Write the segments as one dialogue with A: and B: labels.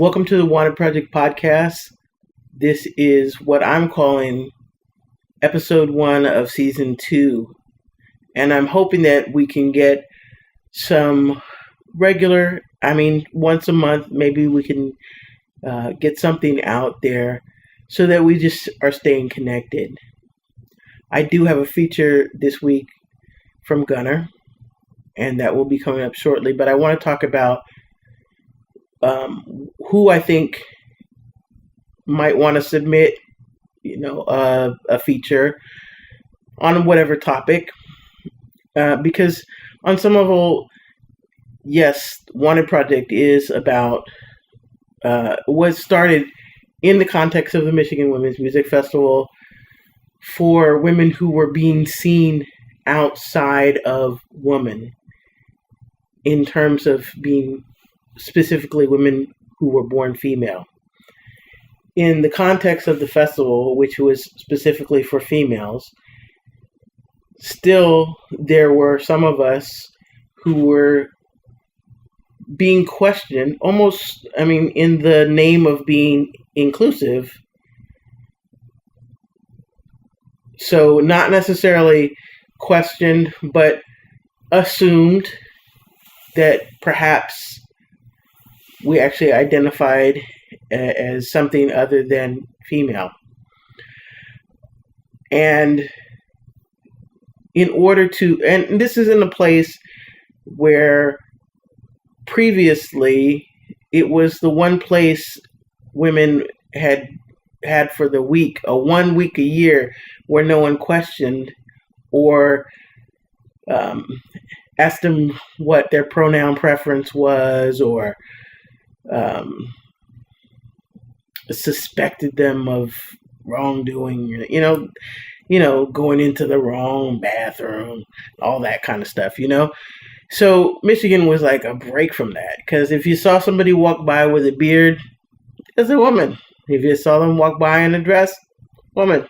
A: Welcome to the Wanted Project podcast. This is what I'm calling episode 1 of season 2. And I'm hoping that we can get some regular, once a month, maybe we can get something out there so that we just are staying connected. I do have a feature this week from Gunner, and that will be coming up shortly. But I want to talk about who I think might want to submit, a feature on whatever topic. Because on some level, yes, Wanted Project is about was started in the context of the Michigan Women's Music Festival for women who were being seen outside of women in terms of being specifically women who were born female. In the context of the festival, which was specifically for females, still there were some of us who were being questioned, almost, in the name of being inclusive. So not necessarily questioned, but assumed that perhaps we actually identified as something other than female. And in order to, and this is in a place where previously it was the one place women had for the week, a 1 week a year where no one questioned or asked them what their pronoun preference was, or suspected them of wrongdoing, going into the wrong bathroom, all that kind of stuff, So Michigan was like a break from that, because if you saw somebody walk by with a beard, it's a woman. If you saw them walk by in a dress, woman,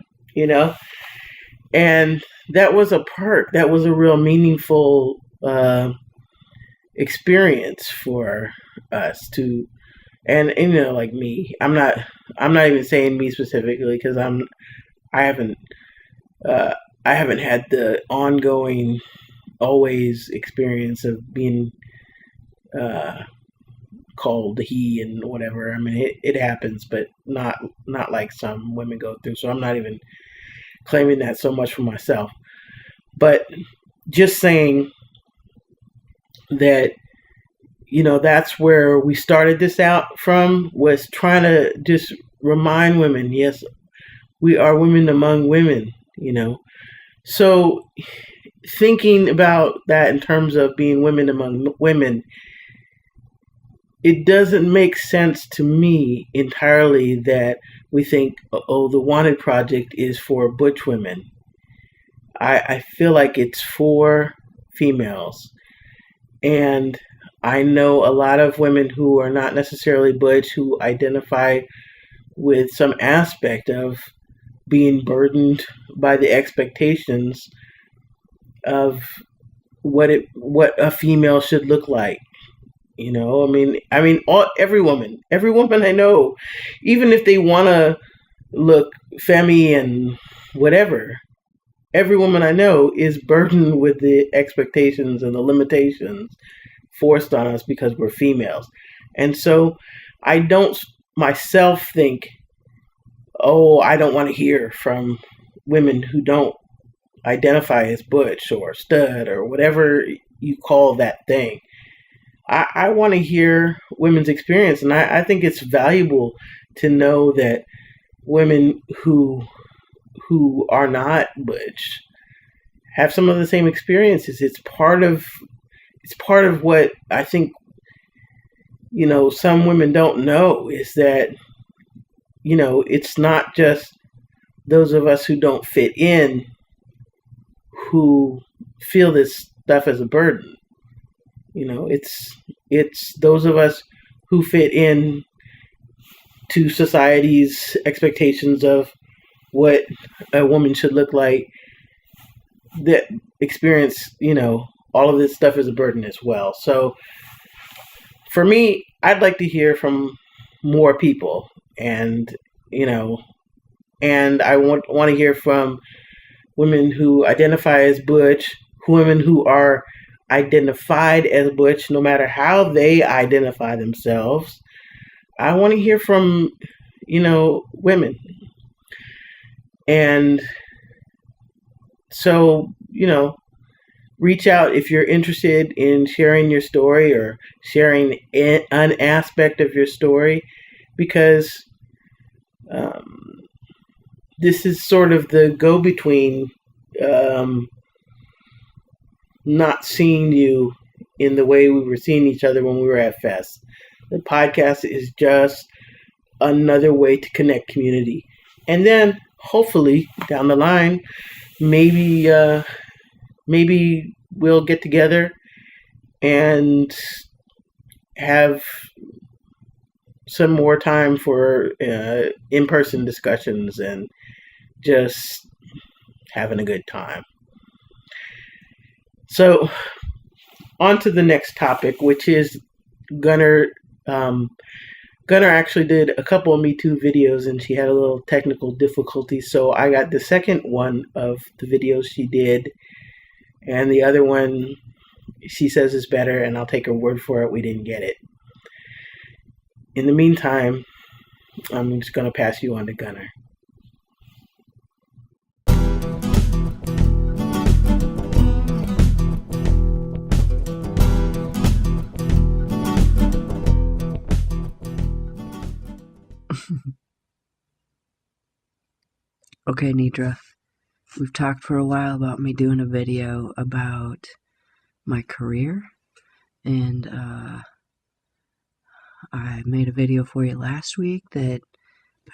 A: And that was a perk. That was a real meaningful experience for us to, and like me, I'm not even saying me specifically, because I haven't had the ongoing always experience of being called he and whatever. It happens, but not like some women go through. So I'm not even claiming that so much for myself, but just saying that, that's where we started this out from, was trying to just remind women, yes, we are women among women, So thinking about that in terms of being women among women, it doesn't make sense to me entirely that we think, the Wanted Project is for butch women. I feel like it's for females. And I know a lot of women who are not necessarily butch, who identify with some aspect of being burdened by the expectations of what a female should look like. Every woman I know, even if they want to look femmy and whatever, every woman I know is burdened with the expectations and the limitations forced on us because we're females. And so I don't myself think, I don't want to hear from women who don't identify as butch or stud or whatever you call that thing. I want to hear women's experience, and I think it's valuable to know that women who are not butch have some of the same experiences. It's part of what I think, some women don't know, is that, it's not just those of us who don't fit in who feel this stuff as a burden. It's those of us who fit in to society's expectations of what a woman should look like, that experience, all of this stuff is a burden as well. So for me, I'd like to hear from more people, and you know, and I want to hear from women who identify as butch, women who are identified as butch, no matter how they identify themselves. I want to hear from women, and so reach out if you're interested in sharing your story or sharing an aspect of your story, because um, this is sort of the go-between, um, not seeing you in the way we were seeing each other when we were at Fest. The podcast is just another way to connect community. And then hopefully down the line, maybe we'll get together and have some more time for in-person discussions and just having a good time. So on to the next topic, which is Gunner. Gunner actually did a couple of Me Too videos, and she had a little technical difficulty. So I got the second one of the videos she did, and the other one she says is better, and I'll take her word for it. We didn't get it. In the meantime, I'm just going to pass you on to Gunner.
B: Okay, Nidra, we've talked for a while about me doing a video about my career, and I made a video for you last week that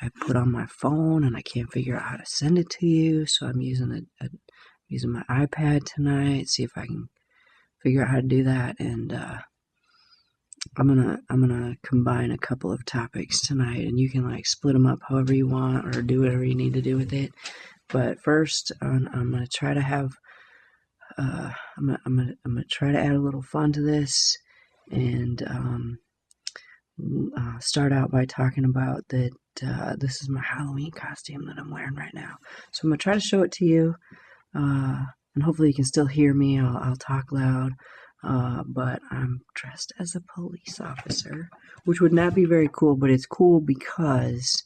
B: I put on my phone, and I can't figure out how to send it to you, so I'm using using my iPad tonight, see if I can figure out how to do that, and I'm gonna combine a couple of topics tonight, and you can split them up however you want or do whatever you need to do with it. But first, I'm gonna try to have I'm gonna try to add a little fun to this, and start out by talking about that. This is my Halloween costume that I'm wearing right now. So I'm gonna try to show it to you, and hopefully you can still hear me. I'll talk loud. But I'm dressed as a police officer, which would not be very cool, but it's cool because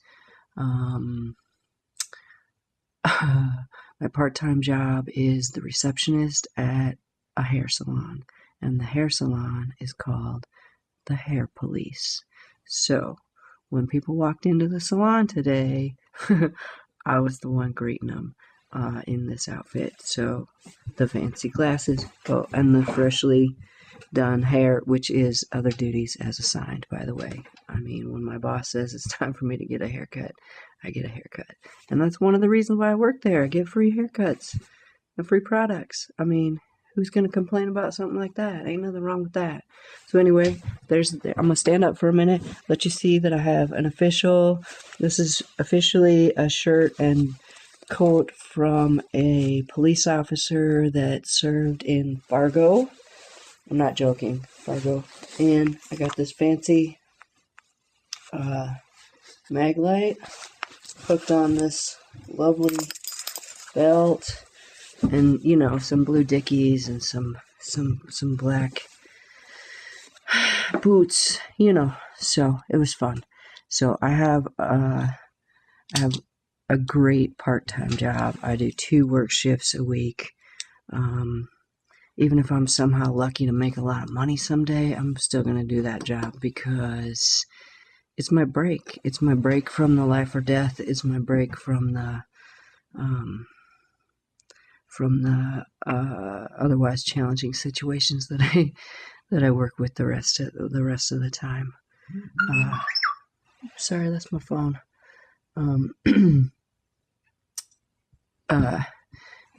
B: my part-time job is the receptionist at a hair salon, and the hair salon is called the Hair Police. So when people walked into the salon today, I was the one greeting them in this outfit. So the fancy glasses, and the freshly done hair, which is other duties as assigned, by the way. I mean, when my boss says it's time for me to get a haircut, I get a haircut. And that's one of the reasons why I work there. I get free haircuts and free products. I mean, who's going to complain about something like that? Ain't nothing wrong with that. So anyway, I'm going to stand up for a minute, let you see that I have this is officially a shirt and coat from a police officer that served in Fargo. I'm not joking, Fargo. And I got this fancy mag light hooked on this lovely belt, and some blue dickies and some black boots, so it was fun. So I have a great part-time job. I do 2 work shifts a week. Even if I'm somehow lucky to make a lot of money someday, I'm still going to do that job because it's my break. It's my break from the life or death. It's my break from the otherwise challenging situations that I work with the rest of the time. Sorry, that's my phone.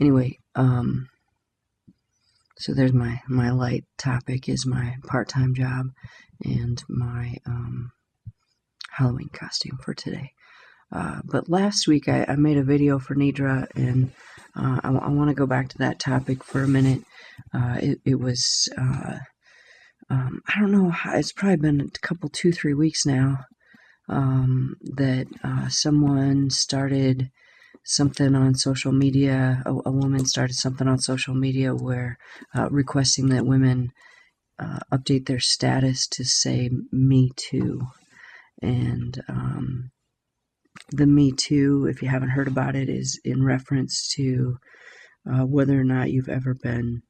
B: Anyway, so there's my light topic is my part-time job and my Halloween costume for today. But last week I made a video for Nidra, and I want to go back to that topic for a minute. It was I don't know, it's probably been a couple 2-3 weeks now that someone started something on social media. A woman started something on social media where requesting that women update their status to say "Me Too." And the Me Too, if you haven't heard about it, is in reference to whether or not you've ever been,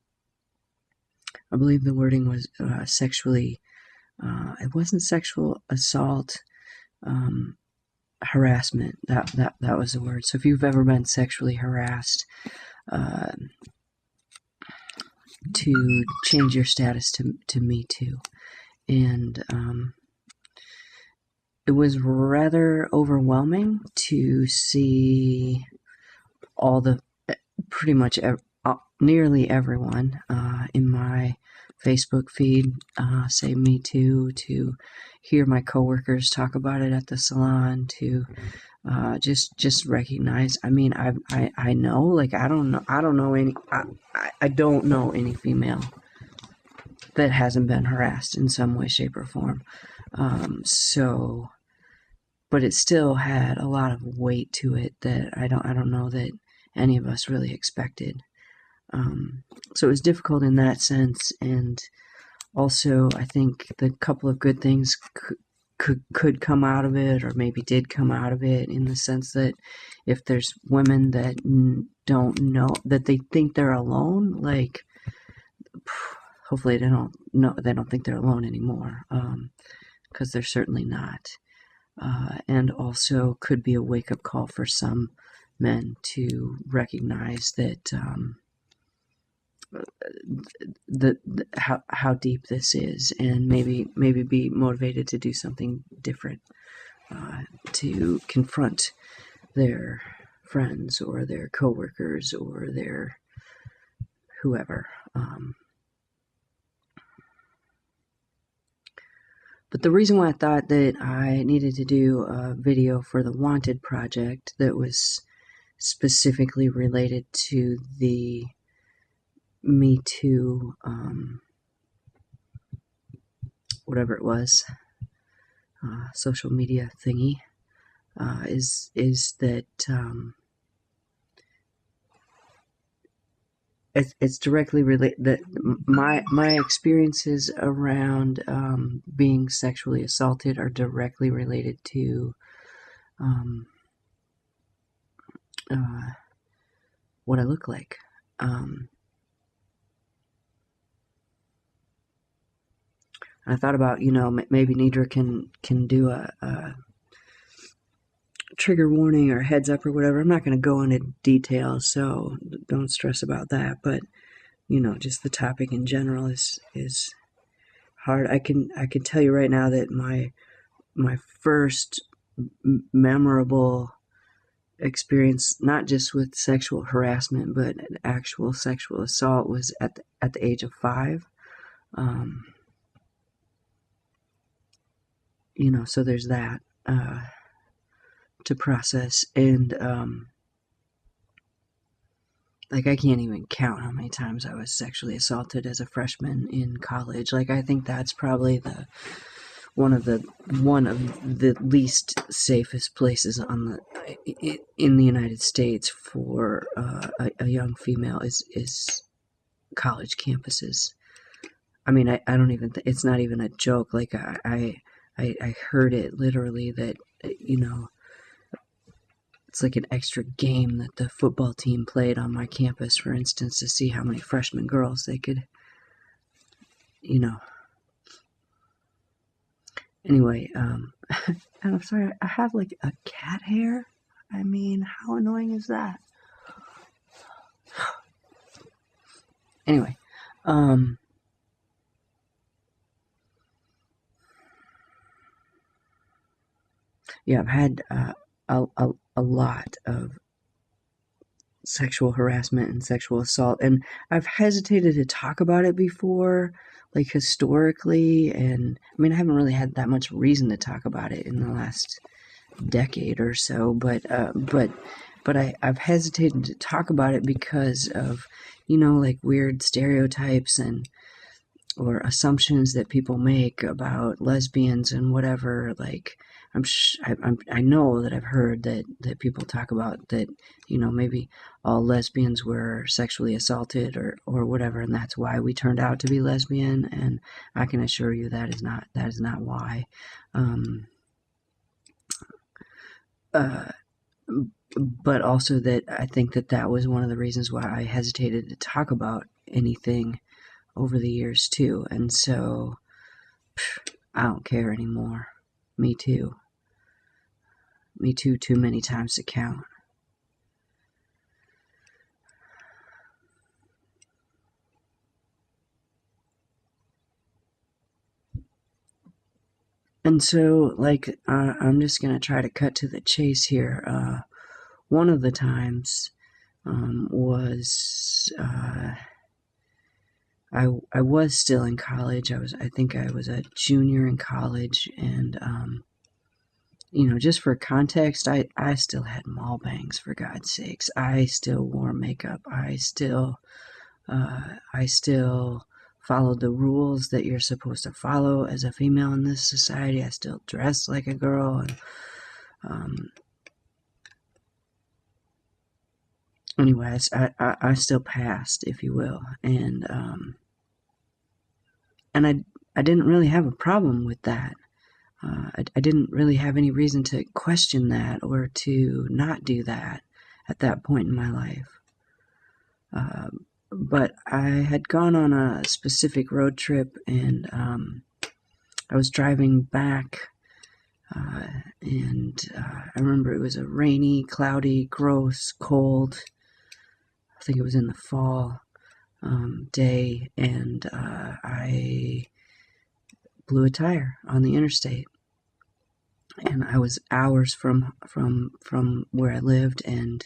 B: I believe the wording was sexually, it wasn't sexual assault, harassment. That was the word. So if you've ever been sexually harassed, uh, to change your status to Me Too. And it was rather overwhelming to see all the, pretty much nearly everyone in my Facebook feed say "Me Too," to hear my coworkers talk about it at the salon, to just recognize. I mean, I know, like, I don't know I don't know any female that hasn't been harassed in some way, shape, or form. So, but it still had a lot of weight to it that I don't know that any of us really expected. So it was difficult in that sense, and also I think the couple of good things could come out of it, or maybe did come out of it, in the sense that if there's women that don't know, that they think they're alone, like, hopefully they don't think they're alone anymore, because they're certainly not. And also could be a wake-up call for some men to recognize that how deep this is, and maybe be motivated to do something different, to confront their friends or their coworkers or their whoever. But the reason why I thought that I needed to do a video for the Wanted project that was specifically related to the Me Too, whatever it was, social media thingy, is that it's directly related. That my experiences around being sexually assaulted are directly related to what I look like. I thought about, maybe Nidra can do a trigger warning or heads up or whatever. I'm not going to go into details, so don't stress about that. But just the topic in general is hard. I can tell you right now that my first memorable experience, not just with sexual harassment, but actual sexual assault, was at the age of 5. So there's that to process, and like, I can't even count how many times I was sexually assaulted as a freshman in college. Like, I think that's probably one of the least safest places in the United States for a young female is college campuses. I mean, I don't even it's not even a joke. Like, I heard it literally that it's like an extra game that the football team played on my campus, for instance, to see how many freshman girls they could, Anyway, and I'm sorry, I have like a cat hair. I mean, how annoying is that? Anyway, yeah, I've had a lot of sexual harassment and sexual assault, and I've hesitated to talk about it before, like, historically, and I mean, I haven't really had that much reason to talk about it in the last decade or so, but I've hesitated to talk about it because of, like, weird stereotypes or assumptions that people make about lesbians and whatever. Like, I know that I've heard that people talk about that, maybe all lesbians were sexually assaulted or whatever, and that's why we turned out to be lesbian. And I can assure you that is not why. Uh, but also that I think that was one of the reasons why I hesitated to talk about anything over the years too. And so I don't care anymore. Me too. Me too, too many times to count. And so, I'm just going to try to cut to the chase here. One of the times was I was still in college. I think I was a junior in college, and just for context, I still had mall bangs, for God's sakes. I still wore makeup. I still followed the rules that you're supposed to follow as a female in this society. I still dressed like a girl, and anyway, I still passed, if you will, and I didn't really have a problem with that. I didn't really have any reason to question that or to not do that at that point in my life. But I had gone on a specific road trip, and I was driving back, and I remember it was a rainy, cloudy, gross, cold, I think it was in the fall, day, and I blew a tire on the interstate. And I was hours from where I lived, and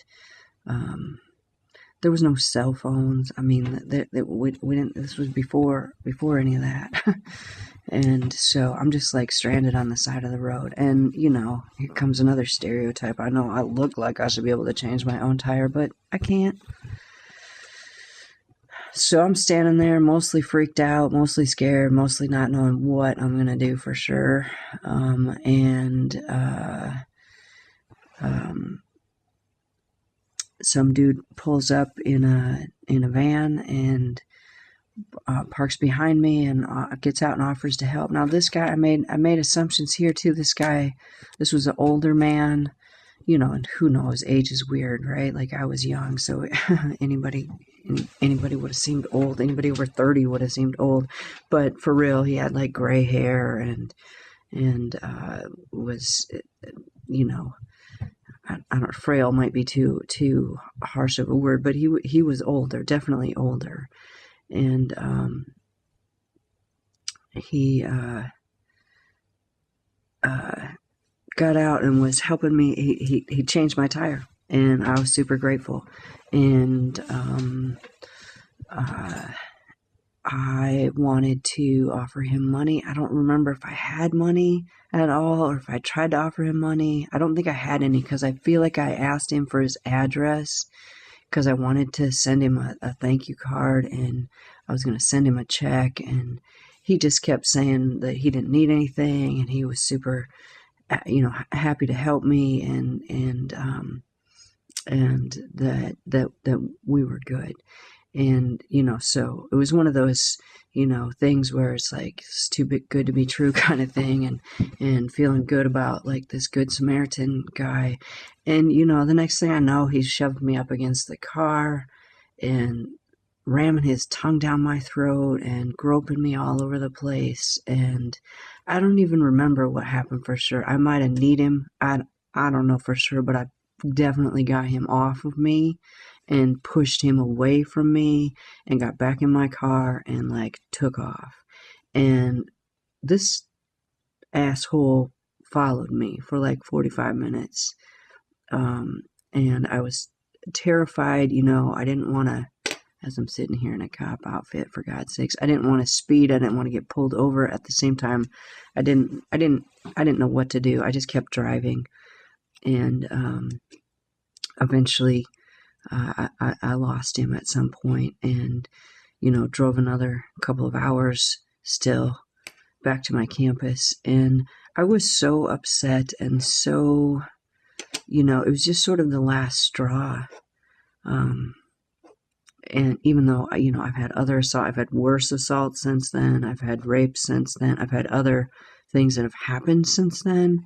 B: there was no cell phones. I mean, we didn't. This was before any of that, and so I'm just like stranded on the side of the road. And here comes another stereotype. I know I look like I should be able to change my own tire, but I can't. So I'm standing there, mostly freaked out, mostly scared, mostly not knowing what I'm gonna do for sure. Some dude pulls up in a van and parks behind me and gets out and offers to help. Now this guy, I made assumptions here too. This was an older man, and who knows, age is weird, right? Like, I was young, so anybody would have seemed old. Anybody over 30 would have seemed old, but for real, he had like gray hair and was, I don't know, frail might be too harsh of a word, but he was older, definitely older, and he got out and was helping me. He changed my tire, and I was super grateful. And I wanted to offer him money. I don't remember if I had money at all or if I tried to offer him money. I don't think I had any, because I feel like I asked him for his address because I wanted to send him a thank you card, and I was going to send him a check, and he just kept saying that he didn't need anything, and he was super happy to help me, and that we were good. And so it was one of those things where it's like, it's too good to be true kind of thing, and feeling good about like this good Samaritan guy. And the next thing I know, he shoved me up against the car and ramming his tongue down my throat and groping me all over the place. And I don't even remember what happened for sure. I might have kneed him. I don't know for sure, but I definitely got him off of me and pushed him away from me and got back in my car and like took off. And this asshole followed me for like 45 minutes. And I was terrified. I didn't want to, as I'm sitting here in a cop outfit, for God's sakes, I didn't want to speed. I didn't want to get pulled over. At the same time, I didn't know what to do. I just kept driving. And eventually I lost him at some point, and drove another couple of hours still back to my campus. And I was so upset and so, it was just sort of the last straw. And even though, I've had other assault, I've had worse assaults since then, I've had rapes since then, I've had other things that have happened since then,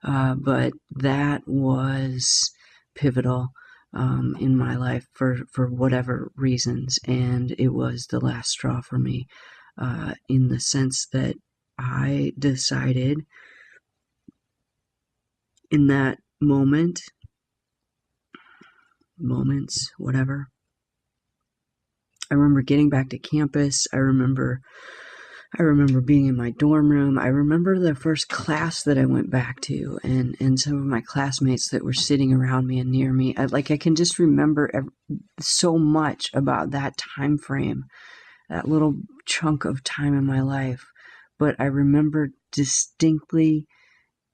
B: but that was pivotal in my life for whatever reasons, and it was the last straw for me, in the sense that I decided in that moments, whatever. I remember getting back to campus. I remember being in my dorm room. I remember the first class that I went back to, and some of my classmates that were sitting around me and near me. I can just remember so much about that time frame, that little chunk of time in my life. But I remember distinctly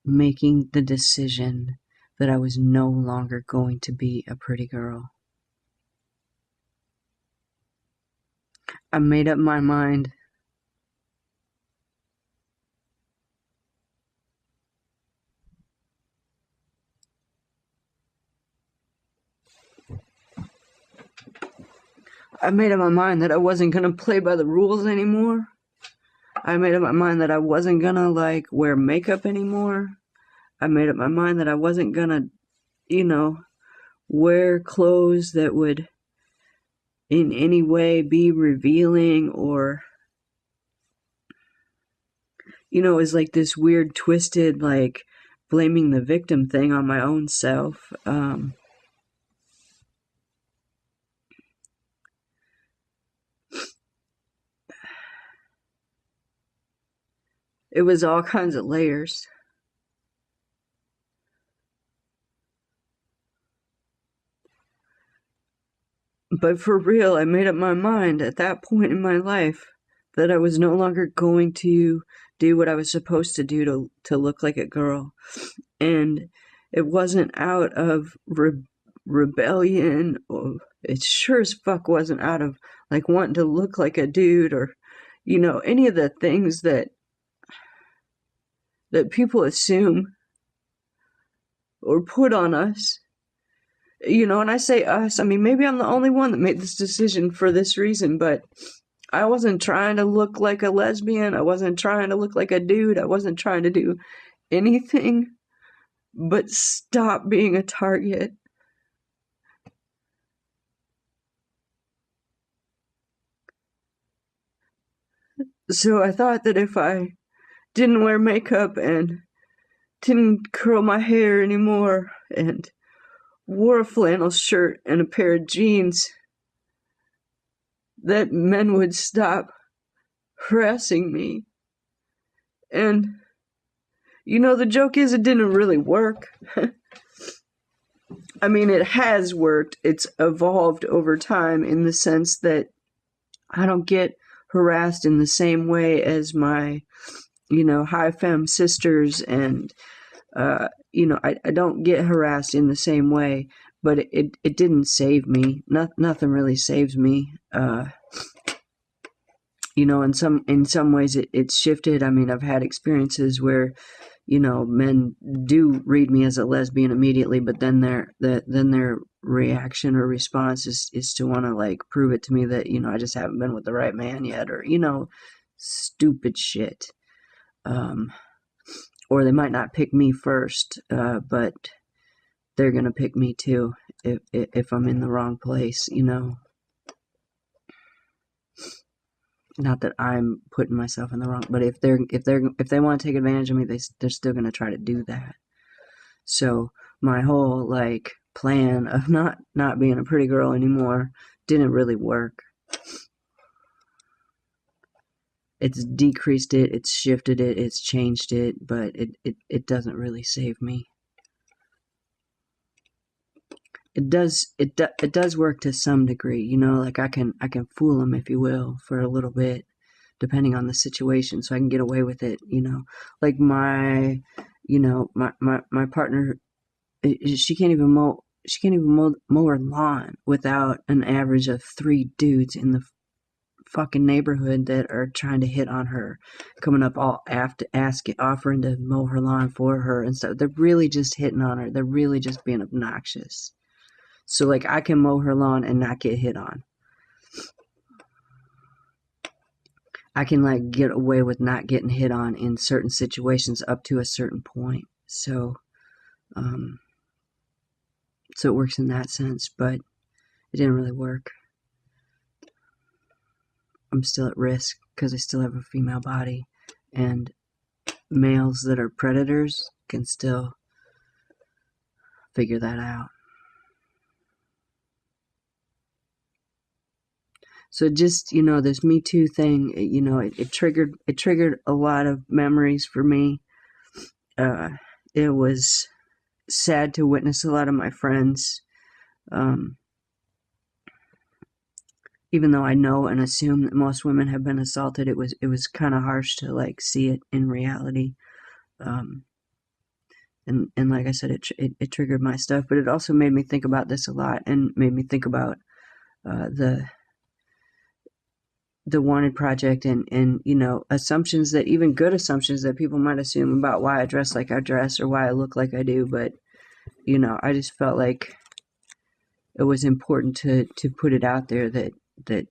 B: making the decision that I was no longer going to be a pretty girl. I made up my mind. I made up my mind that I wasn't going to play by the rules anymore. I made up my mind that I wasn't going to, wear makeup anymore. I made up my mind that I wasn't going to, wear clothes that would in any way be revealing or, it was like this weird twisted, blaming the victim thing on my own self. It was all kinds of layers. But for real, I made up my mind at that point in my life that I was no longer going to do what I was supposed to do to look like a girl. And it wasn't out of rebellion, or it sure as fuck wasn't out of wanting to look like a dude, or any of the things that people assume or put on us. And I say us, I mean, maybe I'm the only one that made this decision for this reason, but I wasn't trying to look like a lesbian. I wasn't trying to look like a dude. I wasn't trying to do anything but stop being a target. So I thought that if I didn't wear makeup and didn't curl my hair anymore and wore a flannel shirt and a pair of jeans, that men would stop harassing me. And, the joke is it didn't really work. I mean, it has worked. It's evolved over time in the sense that I don't get harassed in the same way as my, high femme sisters, and, I don't get harassed in the same way, but it didn't save me. Nothing really saves me. In some ways it's shifted. I mean, I've had experiences where, men do read me as a lesbian immediately, but then their reaction or response is to want to prove it to me that, I just haven't been with the right man yet, or, stupid shit. Or they might not pick me first, but they're going to pick me too if I'm in the wrong place, Not that I'm putting myself in the wrong, but if they want to take advantage of me, they're still going to try to do that. So my whole plan of not being a pretty girl anymore didn't really work. It's decreased it, it's shifted it, it's changed it, but it doesn't really save me. It does work to some degree, I can fool them, if you will, for a little bit, depending on the situation, so I can get away with it, my partner, she can't even mow her lawn without an average of 3 dudes in the fucking neighborhood that are trying to hit on her, coming up all after offering to mow her lawn for her and stuff. They're really just hitting on her. They're really just being obnoxious. So like I can mow her lawn and not get hit on. I can like get away with not getting hit on in certain situations up to a certain point. So it works in that sense, but it didn't really work. I'm still at risk because I still have a female body, and males that are predators can still figure that out. So just, this Me Too thing, it triggered a lot of memories for me. It was sad to witness a lot of my friends, even though I know and assume that most women have been assaulted, it was kind of harsh to like see it in reality. And like I said, it triggered my stuff, but it also made me think about this a lot and made me think about the Wanted Project and assumptions, that even good assumptions that people might assume about why I dress like I dress or why I look like I do. But I just felt like it was important to put it out there that the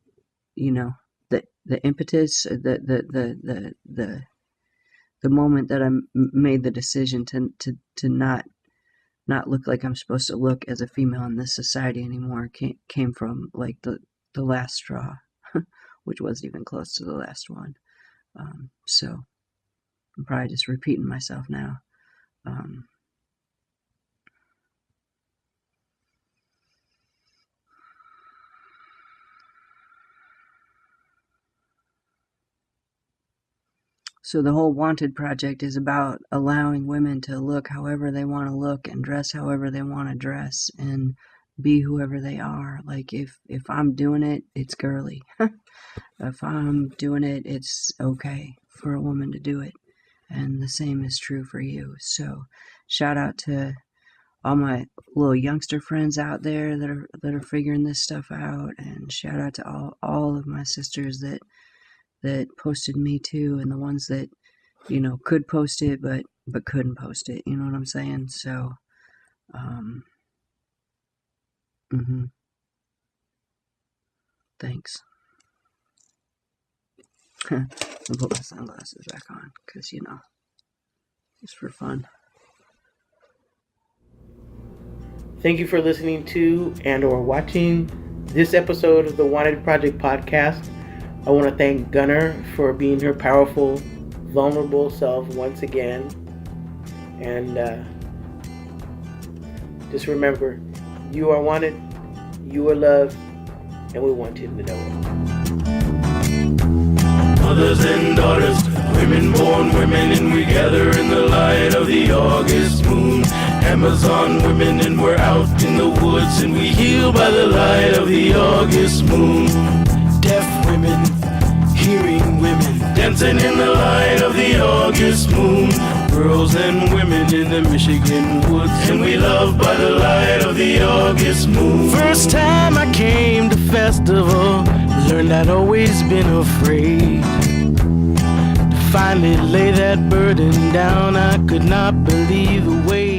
B: impetus, the moment that I made the decision to not look like I'm supposed to look as a female in this society anymore came from like the last straw, which wasn't even close to the last one. So I'm probably just repeating myself now. So the whole Wanted Project is about allowing women to look however they want to look and dress however they want to dress and be whoever they are. Like if I'm doing it, it's girly. If I'm doing it, it's okay for a woman to do it. And the same is true for you. So shout out to all my little youngster friends out there that are figuring this stuff out, and shout out to all of my sisters that posted Me Too, and the ones that could post it but couldn't post it. You know what I'm saying? So thanks. I'll put my sunglasses back on because just for fun.
A: Thank you for listening to and or watching this episode of the Wanted Project podcast. I want to thank Gunner for being her powerful, vulnerable self once again. And just remember, you are wanted, you are loved, and we want you to know it.
C: Mothers and daughters, women born women, and we gather in the light of the August moon. Amazon women, and we're out in the woods, and we heal by the light of the August moon. Deaf women, hearing women, dancing in the light of the August moon. Girls and women in the Michigan woods, and we love by the light of the August moon. First time I came to festival, learned I'd always been afraid. To finally lay that burden down, I could not believe the way